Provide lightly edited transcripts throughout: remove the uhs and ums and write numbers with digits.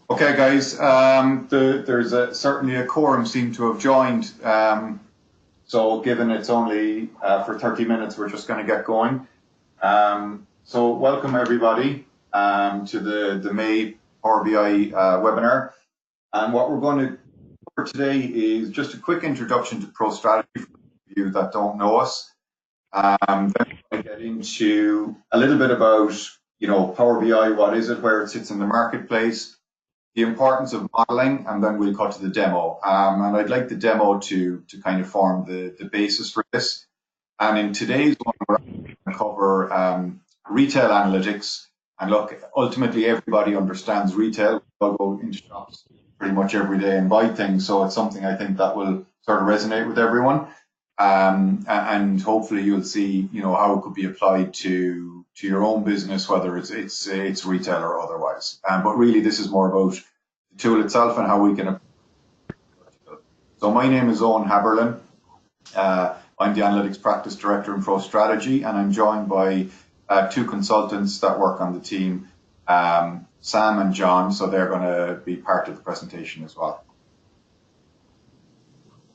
Okay, guys, there's certainly a quorum seem to have joined. So given it's only for 30 minutes, we're just going to get going. So welcome everybody to the May PowerBI webinar. And what we're going to cover today is just a quick introduction to ProStrategy for those of you that don't know us. Then we're going to get into a little bit about, Power BI, what is it, where it sits in the marketplace, the importance of modeling, and then we'll cut to the demo. And I'd like the demo to kind of form the basis for this. And in today's one, we're going to cover retail analytics. And look, ultimately, everybody understands retail. We all go into shops pretty much every day and buy things. So it's something I think that will sort of resonate with everyone. And hopefully you'll see, how it could be applied to your own business, whether it's retail or otherwise. But really, this is more about the tool itself and how we can. So my name is Owen Haberlin. I'm the Analytics Practice Director in ProStrategy, and I'm joined by two consultants that work on the team, Sam and John. So they're going to be part of the presentation as well.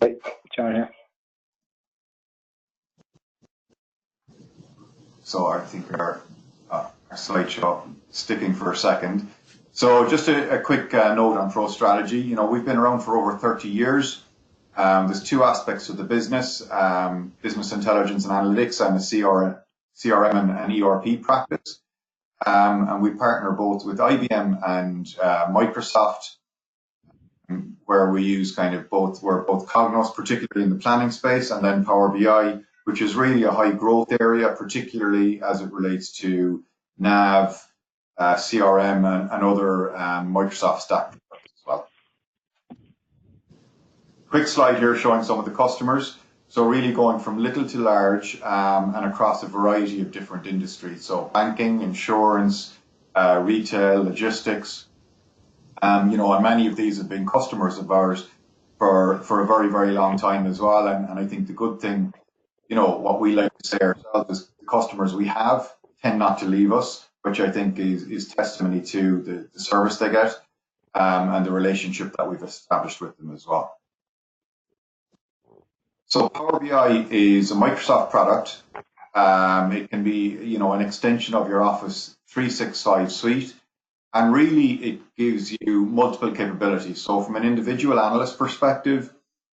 Hey, John here. So I think our slideshow sticking for a second. So just a quick note on ProStrategy. We've been around for over 30 years. There's two aspects to the business, business intelligence and analytics, and a CRM and ERP practice. And we partner both with IBM and Microsoft, where we use we're both Cognos, particularly in the planning space, and then Power BI, which is really a high growth area, particularly as it relates to NAV, CRM, and other Microsoft stack as well. Quick slide here showing some of the customers. So really going from little to large and across a variety of different industries. So banking, insurance, retail, logistics. And many of these have been customers of ours for a very, very long time as well. And I think the good thing, what we like to say ourselves is the customers we have tend not to leave us, which I think is testimony to the service they get and the relationship that we've established with them as well. So Power BI is a Microsoft product. It can be, an extension of your Office 365 suite. And really, it gives you multiple capabilities. So from an individual analyst perspective,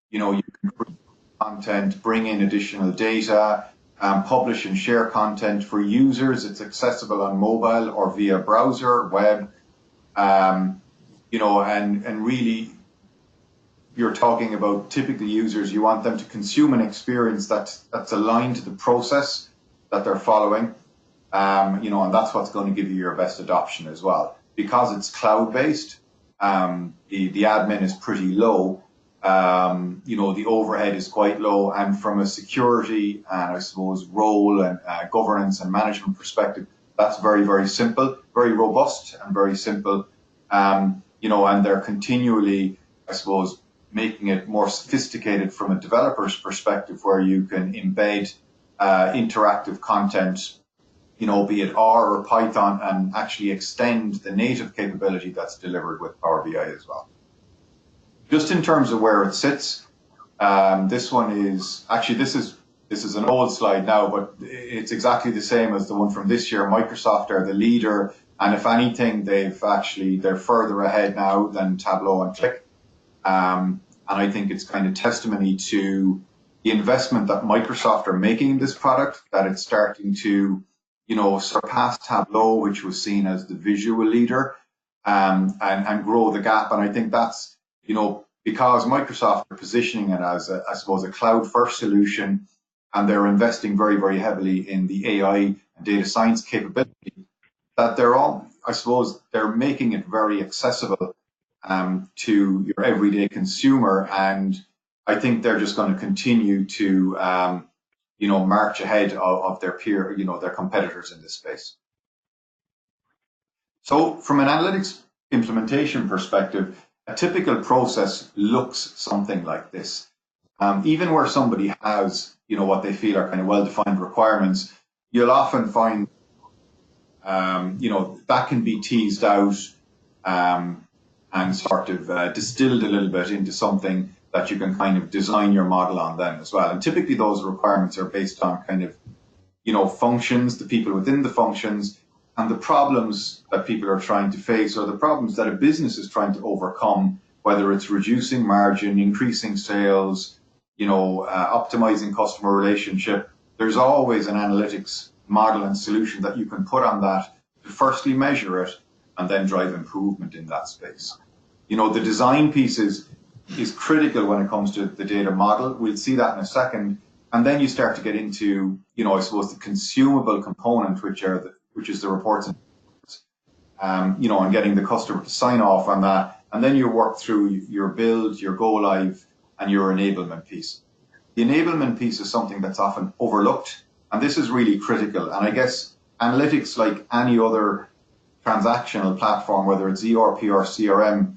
you can create content, bring in additional data, publish and share content. For users, it's accessible on mobile or via browser, web, and really, you're talking about typical users. You want them to consume an experience that's aligned to the process that they're following, and that's what's going to give you your best adoption as well. Because it's cloud-based, the admin is pretty low. The overhead is quite low, and from a security and I suppose role and governance and management perspective, that's very, very simple, very robust and very simple. And they're continually, I suppose, making it more sophisticated from a developer's perspective, where you can embed interactive content, be it R or Python, and actually extend the native capability that's delivered with Power BI as well. Just in terms of where it sits, this one is actually this is an old slide now, but it's exactly the same as the one from this year. Microsoft are the leader, and if anything, they're further ahead now than Tableau and Click. And I think it's kind of testimony to the investment that Microsoft are making in this product, that it's starting to, surpass Tableau, which was seen as the visual leader, and grow the gap. And I think that's, because Microsoft are positioning it as, I suppose, a cloud-first solution, and they're investing very, very heavily in the AI and data science capability, that they're making it very accessible to your everyday consumer. And I think they're just going to continue to, march ahead of their peer, their competitors in this space. So from an analytics implementation perspective, a typical process looks something like this. Even where somebody has, what they feel are kind of well-defined requirements, you'll often find, that can be teased out and sort of distilled a little bit into something that you can kind of design your model on then as well. And typically those requirements are based on kind of, functions, the people within the functions, and the problems that people are trying to face, or the problems that a business is trying to overcome, whether it's reducing margin, increasing sales, optimizing customer relationship. There's always an analytics model and solution that you can put on that to firstly measure it and then drive improvement in that space. The design piece is critical when it comes to the data model. We'll see that in a second. And then you start to get into, I suppose, the consumable component, which is the reports, and getting the customer to sign off on that. And then you work through your build, your go live, and your enablement piece. The enablement piece is something that's often overlooked, and this is really critical. And I guess analytics, like any other transactional platform, whether it's ERP or CRM,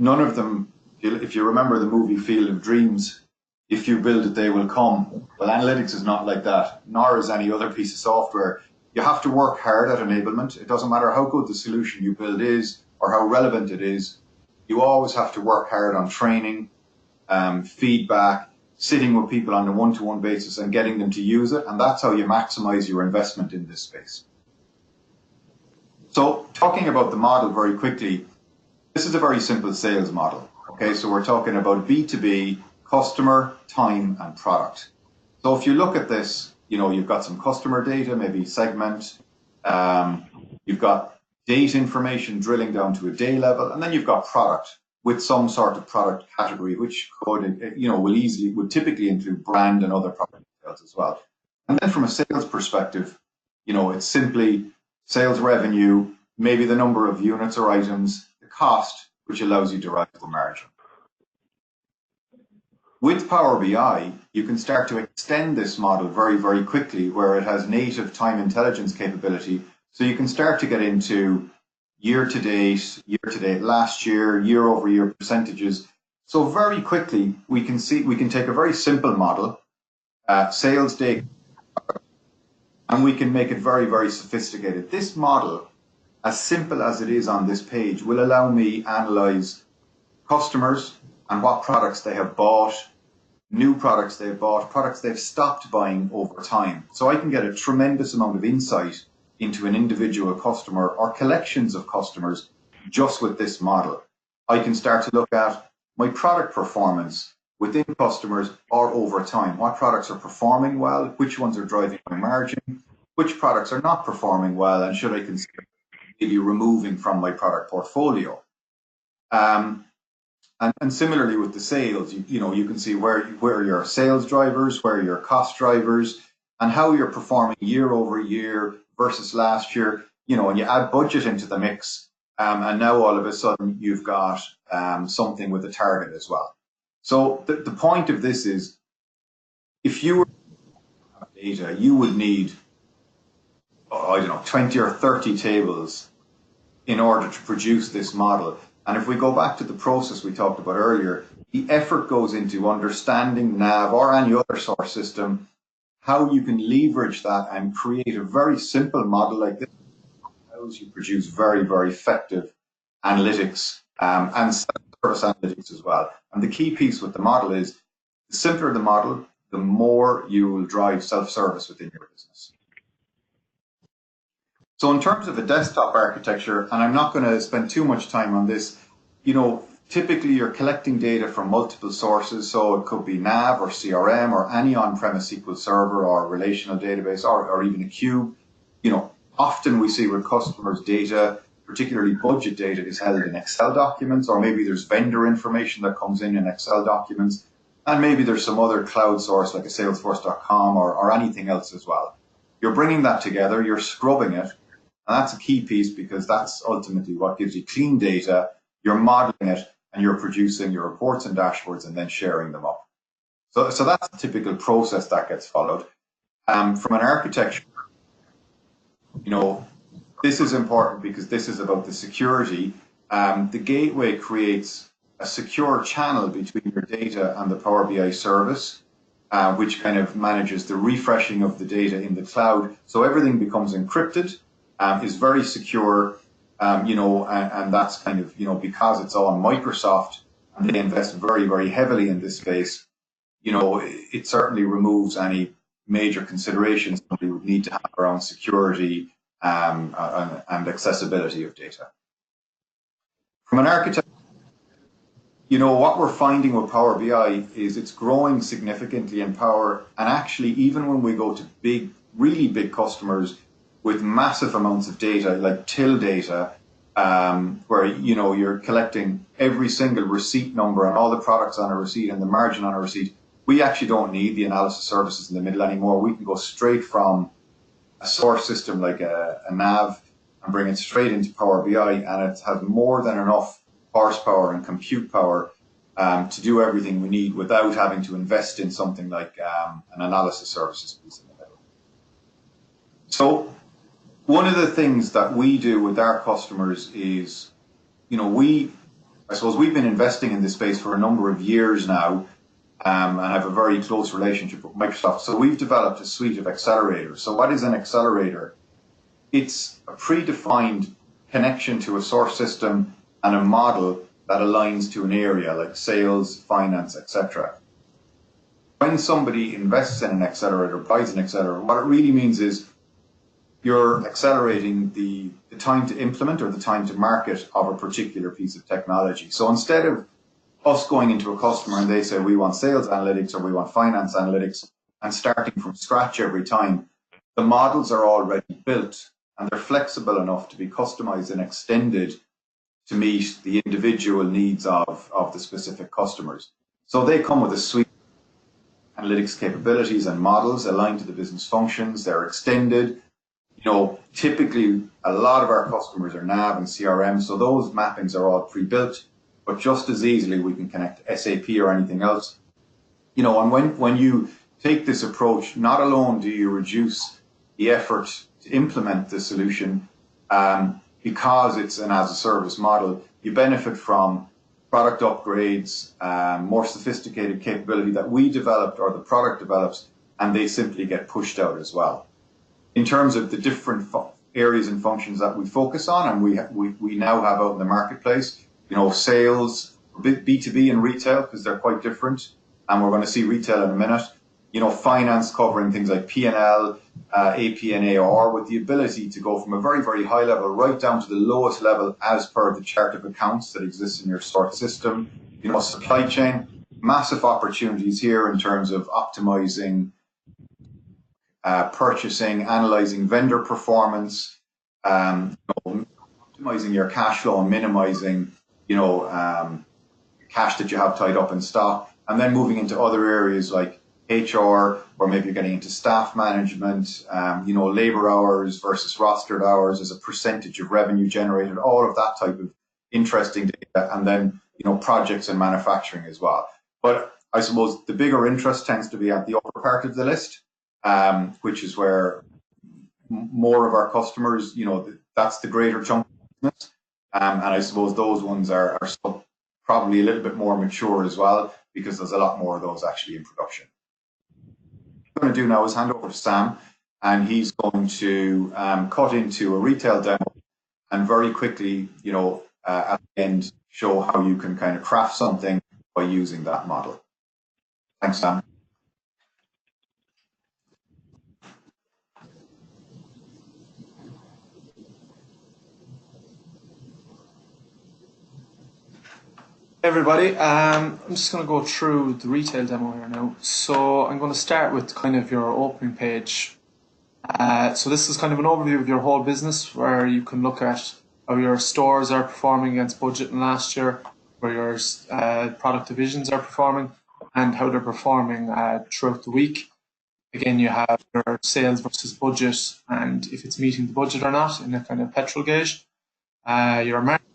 none of them, if you remember the movie Field of Dreams, if you build it, they will come. Well, analytics is not like that, nor is any other piece of software. You have to work hard at enablement. It doesn't matter how good the solution you build is or how relevant it is. You always have to work hard on training, feedback, sitting with people on a one-to-one basis and getting them to use it. And that's how you maximize your investment in this space. So talking about the model very quickly, this is a very simple sales model. Okay, so we're talking about B2B, customer, time, and product. So if you look at this, you've got some customer data, maybe segment, you've got date information drilling down to a day level, and then you've got product with some sort of product category, which would typically include brand and other product details as well. And then from a sales perspective, it's simply sales revenue, maybe the number of units or items, the cost, which allows you to derive the margin. With Power BI, you can start to extend this model very, very quickly, where it has native time intelligence capability. So you can start to get into year-to-date, last year, year-over-year percentages. So very quickly, we can take a very simple model, sales data, and we can make it very, very sophisticated. This model, as simple as it is on this page, will allow me to analyze customers and what products they have bought, new products they've bought, products they've stopped buying over time. So I can get a tremendous amount of insight into an individual customer or collections of customers just with this model. I can start to look at my product performance within customers or over time. What products are performing well, which ones are driving my margin, which products are not performing well, and should I consider maybe removing from my product portfolio. And similarly with the sales, you can see where your sales drivers, where your cost drivers, and how you're performing year over year versus last year. And you add budget into the mix, and now all of a sudden you've got something with a target as well. So the point of this is, if you were to have data, you would need, 20 or 30 tables in order to produce this model. And if we go back to the process we talked about earlier, the effort goes into understanding NAV or any other source system, how you can leverage that and create a very simple model like this that allows you to produce very, very effective analytics and service analytics as well. And the key piece with the model is, the simpler the model, the more you will drive self-service within your business. So in terms of a desktop architecture, and I'm not going to spend too much time on this, typically you're collecting data from multiple sources. So it could be NAV or CRM or any on-premise SQL server or relational database or even a cube. Often we see with customers data, particularly budget data, is held in Excel documents, or maybe there's vendor information that comes in Excel documents. And maybe there's some other cloud source like a Salesforce.com or anything else as well. You're bringing that together, you're scrubbing it. And that's a key piece, because that's ultimately what gives you clean data. You're modeling it and you're producing your reports and dashboards and then sharing them up. So that's the typical process that gets followed. From an architecture, this is important because this is about the security. The gateway creates a secure channel between your data and the Power BI service, which kind of manages the refreshing of the data in the cloud. So everything becomes encrypted. Is very secure. and that's kind of, because it's all Microsoft and they invest very, very heavily in this space, it certainly removes any major considerations somebody would need to have around security and accessibility of data. From an architect, what we're finding with Power BI is it's growing significantly in power, and actually even when we go to really big customers with massive amounts of data, like till data, where you're collecting every single receipt number and all the products on a receipt and the margin on a receipt, we actually don't need the analysis services in the middle anymore. We can go straight from a source system like a nav and bring it straight into Power BI, and it has more than enough horsepower and compute power to do everything we need without having to invest in something like an analysis services piece in the middle. So one of the things that we do with our customers is, I suppose we've been investing in this space for a number of years now, and have a very close relationship with Microsoft. So we've developed a suite of accelerators. So what is an accelerator? It's a predefined connection to a source system and a model that aligns to an area like sales, finance, etc. When somebody invests in an accelerator, buys an accelerator, what it really means is you're accelerating the time to implement or the time to market of a particular piece of technology. So instead of us going into a customer and they say we want sales analytics or we want finance analytics and starting from scratch every time, the models are already built and they're flexible enough to be customized and extended to meet the individual needs of the specific customers. So they come with a suite of analytics capabilities and models aligned to the business functions. They're extended. Typically a lot of our customers are NAV and CRM, so those mappings are all pre-built, but just as easily we can connect to SAP or anything else. And when you take this approach, not alone do you reduce the effort to implement the solution, because it's an as-a-service model, you benefit from product upgrades, more sophisticated capability that we developed or the product develops, and they simply get pushed out as well. In terms of the different areas and functions that we focus on, and we now have out in the marketplace, sales, B2B and retail, because they're quite different, and we're going to see retail in a minute. Finance covering things like P&L, AP and AR, with the ability to go from a very, very high level right down to the lowest level as per the chart of accounts that exists in your source system. Supply chain, massive opportunities here in terms of optimizing purchasing, analyzing vendor performance, optimizing your cash flow and minimizing, cash that you have tied up in stock, and then moving into other areas like HR, or maybe you're getting into staff management, labor hours versus rostered hours as a percentage of revenue generated, all of that type of interesting data, and then, projects and manufacturing as well. But I suppose the bigger interest tends to be at the upper part of the list, which is where more of our customers, that's the greater chunk of business. And I suppose those ones are still probably a little bit more mature as well, because there's a lot more of those actually in production. What I'm going to do now is hand over to Sam, and he's going to cut into a retail demo and very quickly, at the end, show how you can kind of craft something by using that model. Thanks, Sam. Everybody, I'm just going to go through the retail demo here now. So I'm going to start with kind of your opening page. So this is kind of an overview of your whole business, where you can look at how your stores are performing against budget in last year, where your product divisions are performing, and how they're performing throughout the week. Again, you have your sales versus budget, and if it's meeting the budget or not in a kind of petrol gauge. Your market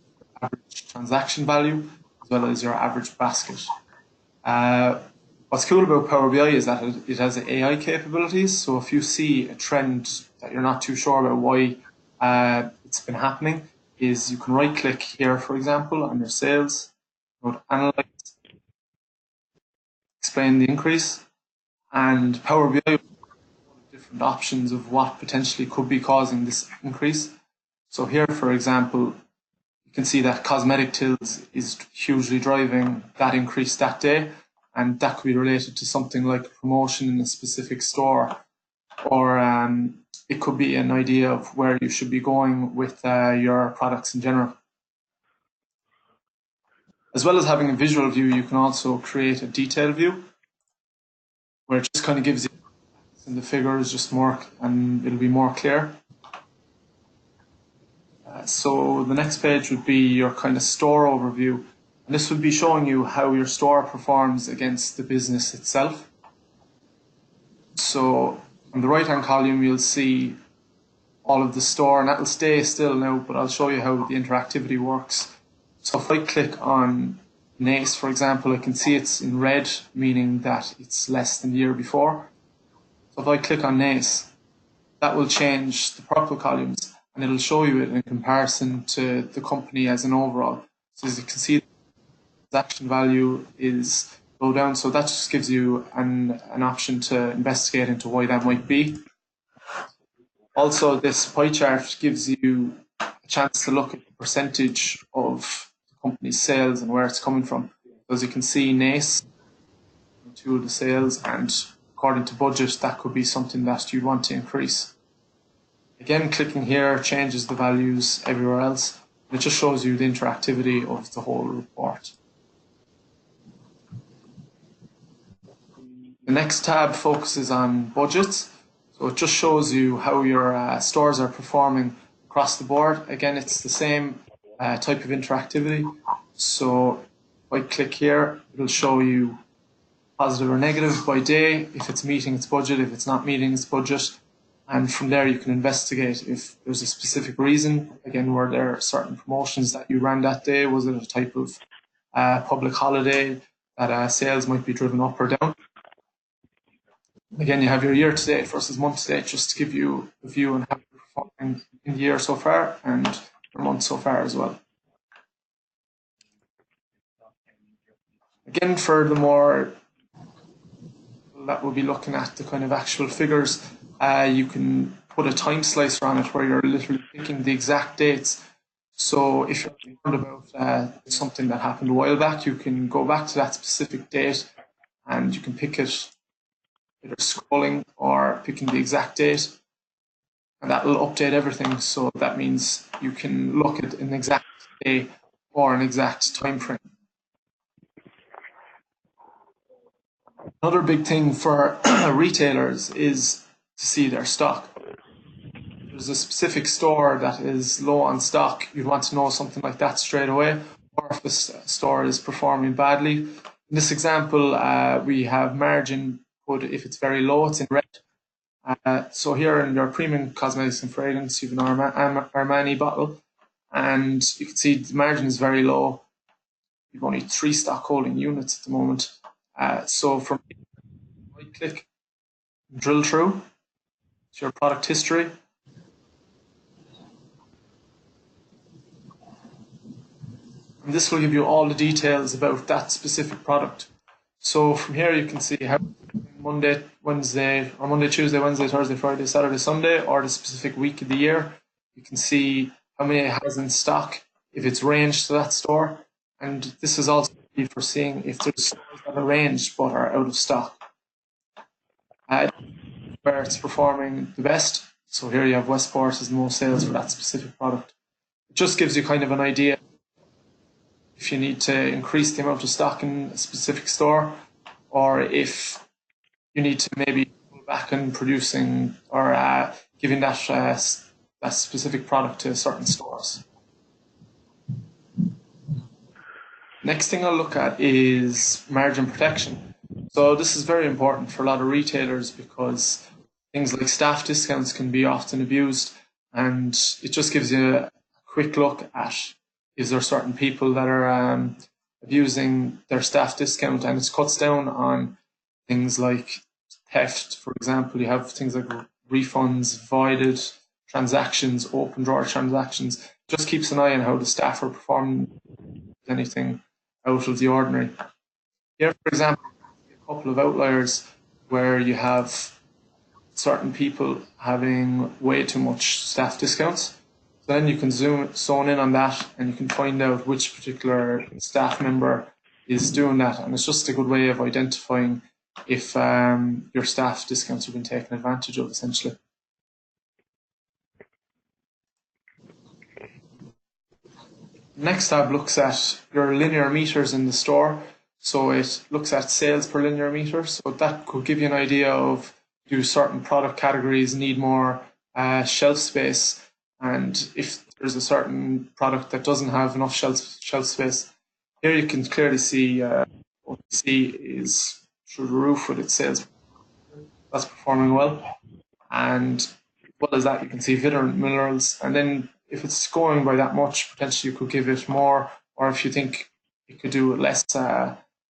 average transaction value, as well as your average basket. What's cool about Power BI is that it has AI capabilities. So if you see a trend that you're not too sure about why it's been happening, is you can right click here, for example, on your sales, go to Analyze, explain the increase, and Power BI will have different options of what potentially could be causing this increase. So here, for example, you can see that cosmetic tills is hugely driving that increase that day, and that could be related to something like a promotion in a specific store, or it could be an idea of where you should be going with your products in general. As well as having a visual view, you can also create a detailed view, where it just kind of gives you in the figures just more, and it'll be more clear. So the next page would be your kind of store overview, and this would be showing you how your store performs against the business itself. So on the right hand column you'll see all of the store, and that will stay still now, but I'll show you how the interactivity works. So if I click on NACE, for example, I can see it's in red, meaning that it's less than the year before. So if I click on NACE, that will change the purple columns, and it'll show you it in comparison to the company as an overall. So as you can see, the transaction value is low down, so that just gives you an option to investigate into why that might be. Also, this pie chart gives you a chance to look at the percentage of the company's sales and where it's coming from. So as you can see, NACE, two of the sales, and according to budget, that could be something that you want to increase. Again, clicking here changes the values everywhere else. It just shows you the interactivity of the whole report. The next tab focuses on budgets. So it just shows you how your stores are performing across the board. Again, it's the same type of interactivity. So if I click here, it'll show you positive or negative by day, if it's meeting its budget, if it's not meeting its budget. And from there you can investigate if there's a specific reason. Again, were there certain promotions that you ran that day? Was it a type of public holiday that sales might be driven up or down? Again, you have your year to date versus month to date, just to give you a view on how you're performing in the year so far and your month so far as well. Again, for the more that will be looking at the kind of actual figures, you can put a time slicer on it where you're literally picking the exact dates. So if you're concerned about something that happened a while back, you can go back to that specific date and you can pick it either scrolling or picking the exact date, and that will update everything. So that means you can look at an exact day or an exact time frame. Another big thing for retailers is to see their stock. If there's a specific store that is low on stock, you'd want to know something like that straight away, or if the store is performing badly. In this example, we have margin, but if it's very low, it's in red. So here in your premium cosmetics and fragrance, you have an Armani bottle, and you can see the margin is very low. You've only 3 stock holding units at the moment. So from right click, drill through to your product history. And this will give you all the details about that specific product. So from here you can see how Monday, Wednesday, or Monday, Tuesday, Wednesday, Thursday, Friday, Saturday, Sunday, or the specific week of the year. You can see how many it has in stock, if it's ranged to that store. And this is also for seeing if there's stores that are ranged but are out of stock. Where it's performing the best. So here you have Westport as the most sales for that specific product. It just gives you kind of an idea if you need to increase the amount of stock in a specific store, or if you need to maybe pull back on producing or giving that specific product to certain stores. Next thing I'll look at is margin protection. So this is very important for a lot of retailers because things like staff discounts can be often abused, and it just gives you a quick look at is there certain people that are abusing their staff discount, and it cuts down on things like theft. For example, you have things like refunds, voided transactions, open drawer transactions. Just keeps an eye on how the staff are performing, anything out of the ordinary. Here, for example, a couple of outliers where you have certain people having way too much staff discounts. Then you can zone in on that, and you can find out which particular staff member is doing that. And it's just a good way of identifying if your staff discounts have been taken advantage of, essentially. Next tab looks at your linear meters in the store. So it looks at sales per linear meter. So that could give you an idea of, do certain product categories need more shelf space, and if there's a certain product that doesn't have enough shelf space. Here you can clearly see OTC is through the roof with its sales. That's performing well. And as well as that, you can see vitamin minerals. And then if it's scoring by that much, potentially you could give it more, or if you think you could do less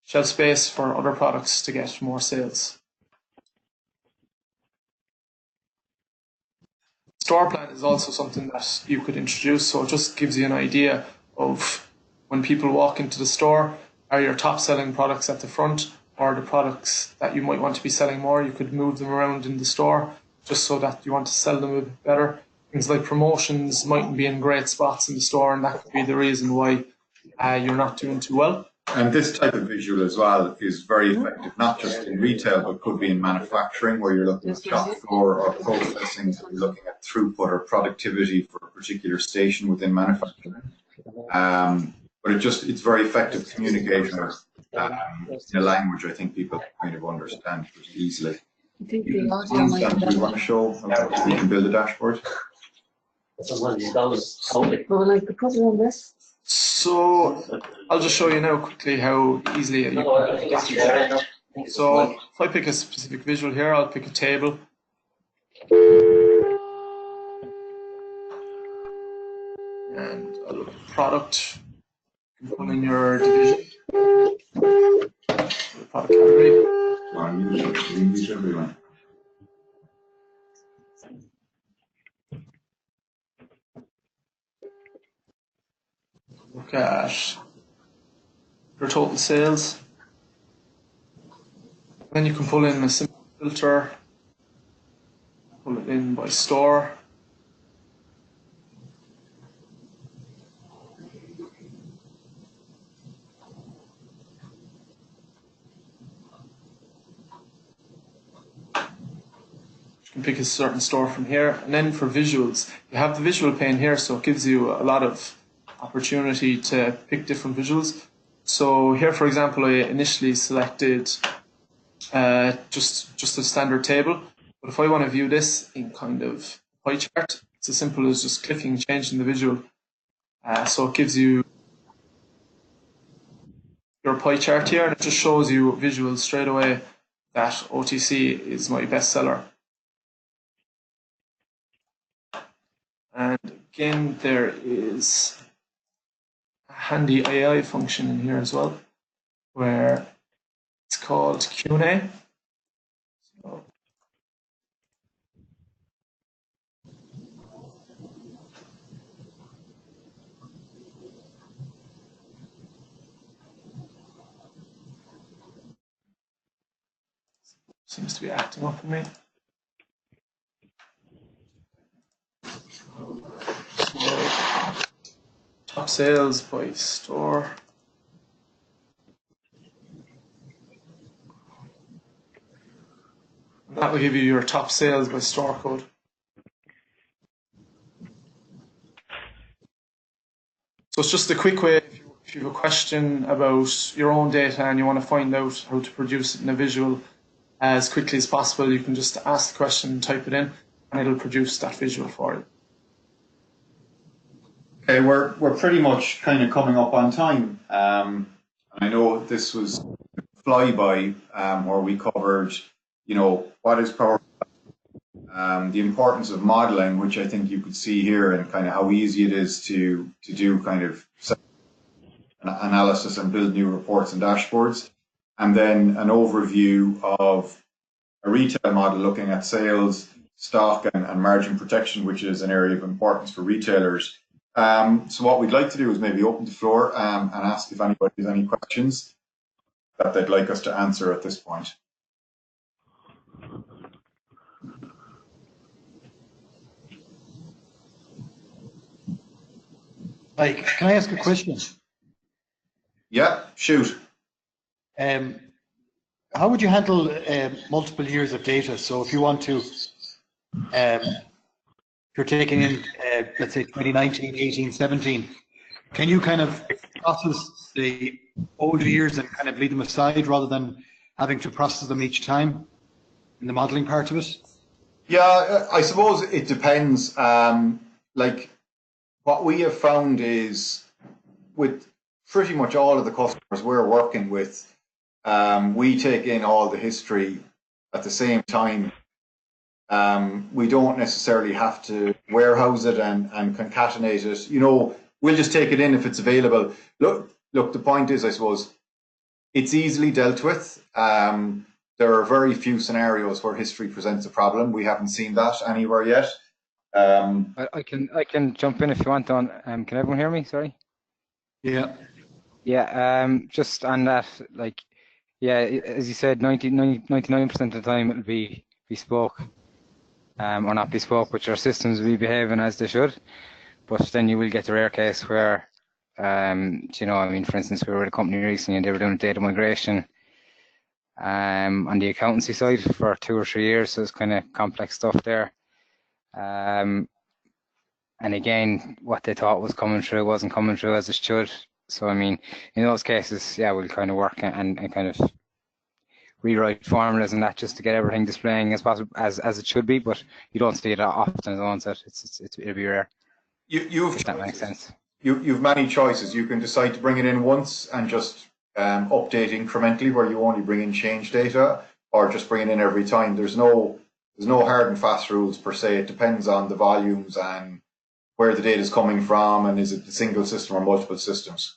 shelf space for other products to get more sales. Store plan is also something that you could introduce, so it just gives you an idea of, when people walk into the store, are your top selling products at the front, or the products that you might want to be selling more, you could move them around in the store just so that you want to sell them a bit better. Things like promotions mightn't be in great spots in the store, and that could be the reason why you're not doing too well. And this type of visual as well is very effective, not just in retail, but could be in manufacturing, where you're looking at shop floor or processing, so you're looking at throughput or productivity for a particular station within manufacturing. But it's very effective communicator in a language I think people kind of understand pretty easily. Do we want to show how we can build a dashboard? So I'll just show you now quickly how easily you can build a dashboard. So if I pick a specific visual here, I'll pick a table. And I'll look at product. You can put in your division. The product category. Look at your total sales. Then you can pull in a simple filter, pull it in by store. You can pick a certain store from here. And then for visuals, you have the visual pane here, so it gives you a lot of opportunity to pick different visuals. So here, for example, I initially selected just a standard table, but if I want to view this in kind of pie chart, it's as simple as just clicking and changing the visual. So it gives you your pie chart here, and it just shows you visuals straight away that OTC is my best seller. And again, there is a handy AI function in here as well, where it's called Q&A. So seems to be acting up for me. So, top sales by store. That will give you your top sales by store code. So it's just a quick way, if you have a question about your own data and you want to find out how to produce it in a visual as quickly as possible, you can just ask the question, type it in, and it'll produce that visual for you. Okay, we're pretty much kind of coming up on time. I know this was flyby where we covered, what is PowerBI, the importance of modeling, which I think you could see here, and kind of how easy it is to do kind of analysis and build new reports and dashboards, and then an overview of a retail model looking at sales, stock, and margin protection, which is an area of importance for retailers. So what we'd like to do is maybe open the floor and ask if anybody has any questions that they'd like us to answer at this point. Like, can I ask a question? Yeah, shoot. How would you handle multiple years of data? So if you want to, you're taking in, let's say 2019, 18, 17, can you kind of process the older years and kind of leave them aside rather than having to process them each time in the modeling part of it? Yeah, I suppose it depends. Like what we have found is with pretty much all of the customers we're working with, we take in all the history at the same time. We don't necessarily have to warehouse it and concatenate it. You know, we'll just take it in if it's available. Look, the point is, I suppose, it's easily dealt with. There are very few scenarios where history presents a problem. We haven't seen that anywhere yet. I can jump in if you want on. Can everyone hear me? Sorry. Yeah. Yeah. Just on that, like, yeah, as you said, 99% of the time it'll be bespoke, or not bespoke, but your systems will be behaving as they should. But then you will get the rare case where, you know, I mean, for instance, we were with a company recently and they were doing data migration on the accountancy side for 2 or 3 years, so it's kind of complex stuff there. And again, what they thought was coming through wasn't coming through as it should. So I mean, in those cases, yeah, we'll kind of work and kind of rewrite formulas and that just to get everything displaying as possible as it should be. But you don't see it often, as Owen said. It'll be rare. If that makes sense. You've many choices. You can decide to bring it in once and just update incrementally, where you only bring in change data, or just bring it in every time. There's no hard and fast rules per se. It depends on the volumes and where the data is coming from, and is it a single system or multiple systems.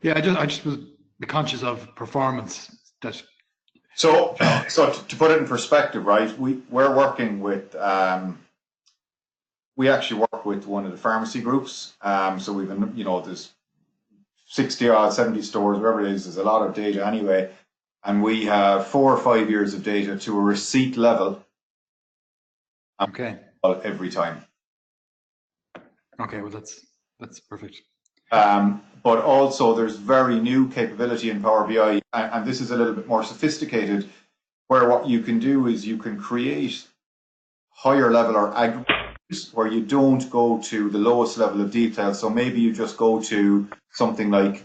Yeah, I just was conscious of performance. So to put it in perspective, right? We're working with. We actually work with one of the pharmacy groups. So we've been, you know, there's 60 odd, 70 stores, wherever it is. There's a lot of data anyway, and we have 4 or 5 years of data to a receipt level. Okay. Every time. Okay, well that's perfect. But also there's very new capability in Power BI, and this is a little bit more sophisticated, where what you can do is you can create higher level or aggregates where you don't go to the lowest level of detail. So maybe you just go to something like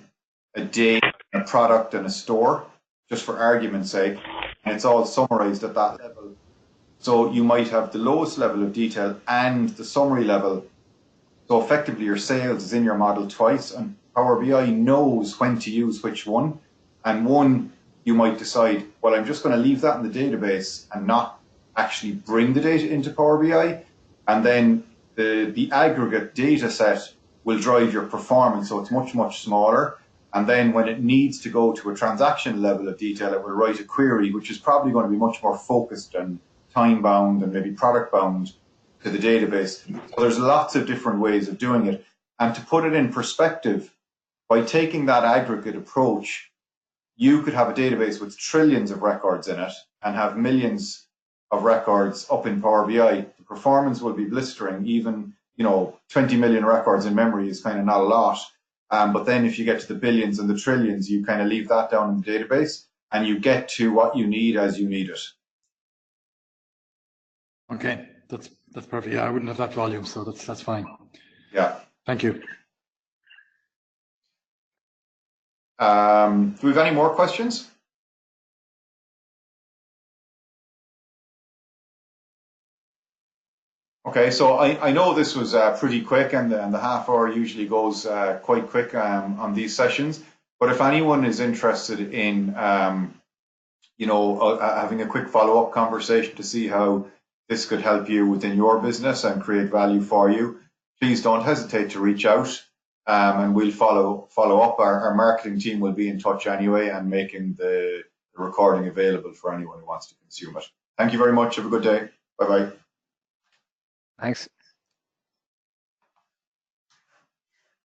a day, a product, and a store, just for argument's sake, and it's all summarized at that level. So you might have the lowest level of detail and the summary level. So effectively your sales is in your model twice, and Power BI knows when to use which one. And one, you might decide, well, I'm just going to leave that in the database and not actually bring the data into Power BI. And then the aggregate data set will drive your performance, so it's much, much smaller. And then when it needs to go to a transaction level of detail, it will write a query, which is probably going to be much more focused and time-bound and maybe product-bound to the database. So there's lots of different ways of doing it. And to put it in perspective, by taking that aggregate approach, you could have a database with trillions of records in it and have millions of records up in Power BI. The performance will be blistering. Even, you know, 20 million records in memory is kind of not a lot. But then if you get to the billions and the trillions, you kind of leave that down in the database and you get to what you need as you need it. Okay, that's perfect. Yeah, I wouldn't have that volume, so that's fine. Yeah. Thank you. Do we have any more questions? Okay, so I know this was pretty quick, and the half hour usually goes quite quick on these sessions. But if anyone is interested in, you know, having a quick follow-up conversation to see how this could help you within your business and create value for you, please don't hesitate to reach out, and we'll follow up. Our marketing team will be in touch anyway and making the recording available for anyone who wants to consume it. Thank you very much. Have a good day. Bye-bye. Thanks.